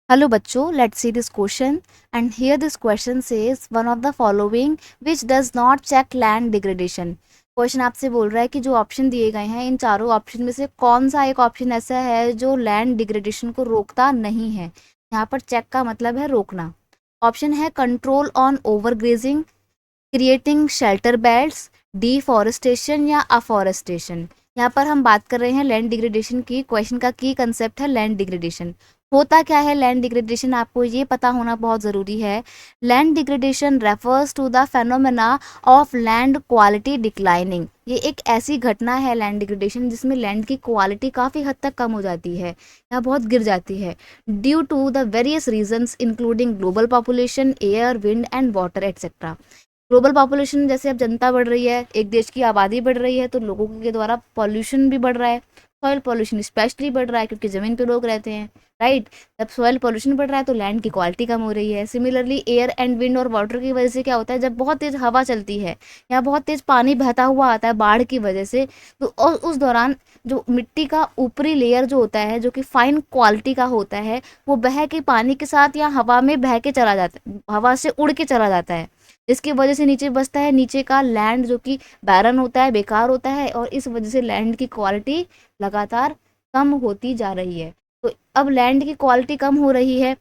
Hello बच्चों, let's see this question. And here this question says one of the following which does not check land degradation. Question आपसे बोल रहा है कि जो ऑप्शन दिए गए हैं इन चारों ऑप्शन में से कौन सा एक ऑप्शन ऐसा है जो लैंड डिग्रेडेशन को रोकता नहीं है। यहाँ पर चेक का मतलब है रोकना। ऑप्शन है control on overgrazing, creating shelter belts, deforestation या अफॉरेस्टेशन। यहाँ पर हम बात कर रहे हैं लैंड डिग्रेडेशन की। क्वेश्चन का की कंसेप्ट है लैंड डिग्रेडेशन। होता क्या है लैंड डिग्रेडेशन, आपको ये पता होना बहुत ज़रूरी है। Land degradation refers to the phenomena of land quality declining. ये एक ऐसी घटना है लैंड डिग्रेडेशन जिसमें लैंड की क्वालिटी काफ़ी हद तक कम हो जाती है या बहुत गिर जाती है, due to the various reasons including global population, air, wind and water etcetera. Global population, जैसे अब जनता बढ़ रही है, एक देश की आबादी बढ़ रही है, तो लोगों के द्वारा पॉल्यूशन भी बढ़ रहा है। सॉइल पॉल्यूशन स्पेशली बढ़ रहा है क्योंकि ज़मीन पे लोग रहते हैं, राइट। जब सॉइल पॉल्यूशन बढ़ रहा है तो लैंड की क्वालिटी कम हो रही है। सिमिलरली एयर एंड विंड और वाटर की वजह से क्या होता है, जब बहुत तेज़ हवा चलती है या बहुत तेज़ पानी बहता हुआ आता है बाढ़ की वजह से, तो और उस दौरान जो मिट्टी का ऊपरी लेयर जो होता है, जो कि फाइन क्वालिटी का होता है, वो बह के पानी के साथ या हवा में बह के चला जाता है, हवा से उड़ के चला जाता है, जिसकी वजह से नीचे बसता है। नीचे का लैंड जो कि बैरन होता है, बेकार होता है, और इस वजह से लैंड की क्वालिटी लगातार कम होती जा रही है। तो अब लैंड की क्वालिटी कम हो रही है,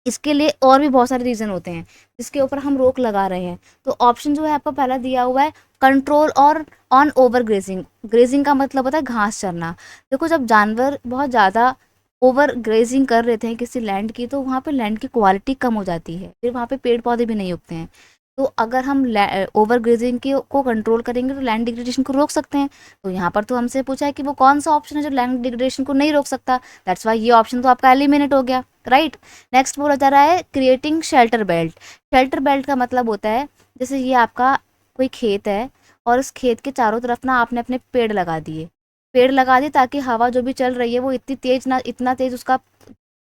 इसके लिए और भी बहुत सारे रीज़न होते हैं जिसके ऊपर हम रोक लगा रहे हैं। तो ऑप्शन जो है आपका पहला दिया हुआ है कंट्रोल और ऑन ओवर ग्रेजिंग। ग्रेजिंग का मतलब होता है घास चरना। देखो, जब जानवर बहुत ज़्यादा ओवर ग्रेजिंग कर रहे थे किसी लैंड की, तो वहाँ पे लैंड की क्वालिटी कम हो जाती है, फिर वहाँ पे पेड़ पौधे भी नहीं उगते हैं। तो अगर हम ओवर ग्रेजिंग की को कंट्रोल करेंगे तो लैंड डिग्रेडेशन को रोक सकते हैं। तो यहाँ पर तो हमसे पूछा है कि वो कौन सा ऑप्शन है जो लैंड डिग्रेडेशन को नहीं रोक सकता। दैट्स वाई ये ऑप्शन तो आपका एलिमिनेट हो गया, राइट। नेक्स्ट बोला जा रहा है creating shelter belt. Shelter belt का मतलब होता है, जैसे ये आपका कोई खेत है और इस खेत के चारों तरफ ना आपने अपने पेड़ लगा दिए ताकि हवा जो भी चल रही है वो इतनी तेज ना, इतना तेज उसका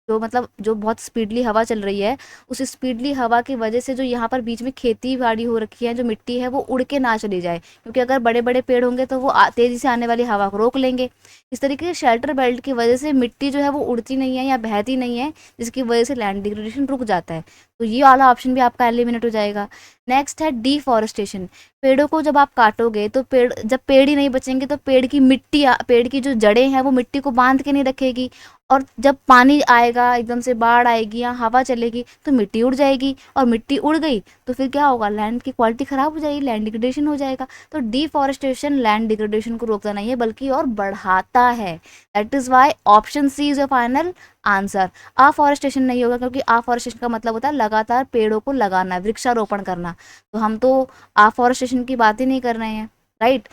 जो मतलब जो बहुत स्पीडली हवा चल रही है, उस स्पीडली हवा की वजह से जो यहाँ पर बीच में खेती बाड़ी हो रखी है, जो मिट्टी है वो उड़ के ना चली जाए, क्योंकि अगर बड़े बड़े पेड़ होंगे तो वो तेज़ी से आने वाली हवा को रोक लेंगे। इस तरीके से शेल्टर बेल्ट की वजह से मिट्टी जो है वो उड़ती नहीं है या बहती नहीं है, जिसकी वजह से लैंड डिग्रेडेशन रुक जाता है। तो ये वाला ऑप्शन भी आपका एलिमिनेट हो जाएगा। नेक्स्ट है डिफॉरेस्टेशन। पेड़ों को जब आप काटोगे तो जब पेड़ ही नहीं बचेंगे तो पेड़ की जो जड़ें हैं वो मिट्टी को बांध के नहीं रखेगी, और जब पानी आएगा, एकदम से बाढ़ आएगी या हवा चलेगी तो मिट्टी उड़ जाएगी, और मिट्टी उड़ गई तो फिर क्या होगा, लैंड की क्वालिटी ख़राब हो जाएगी, लैंड डिग्रेडेशन हो जाएगा। तो डिफॉरेस्टेशन लैंड डिग्रेडेशन को रोकता नहीं है बल्कि और बढ़ाता है। That is why option C is your final answer. Afforestation नहीं होगा, क्योंकि अफॉरेस्टेशन का मतलब होता है लगातार पेड़ों को लगाना, वृक्षारोपण करना। तो हम तो अफॉरेस्टेशन की बात ही नहीं कर रहे हैं, राइट।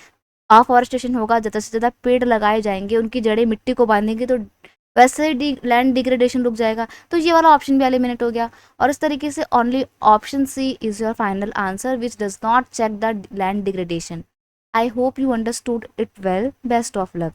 अफॉरेस्टेशन होगा, ज़्यादा से ज़्यादा पेड़ लगाए जाएंगे, उनकी जड़ें मिट्टी को बांधेंगी, तो वैसे लैंड डिग्रेडेशन रुक जाएगा। तो ये वाला ऑप्शन भी एलिमिनेट हो गया। और इस तरीके से only option C is your final answer which does not check the land degradation. I hope you understood it well. Best of luck.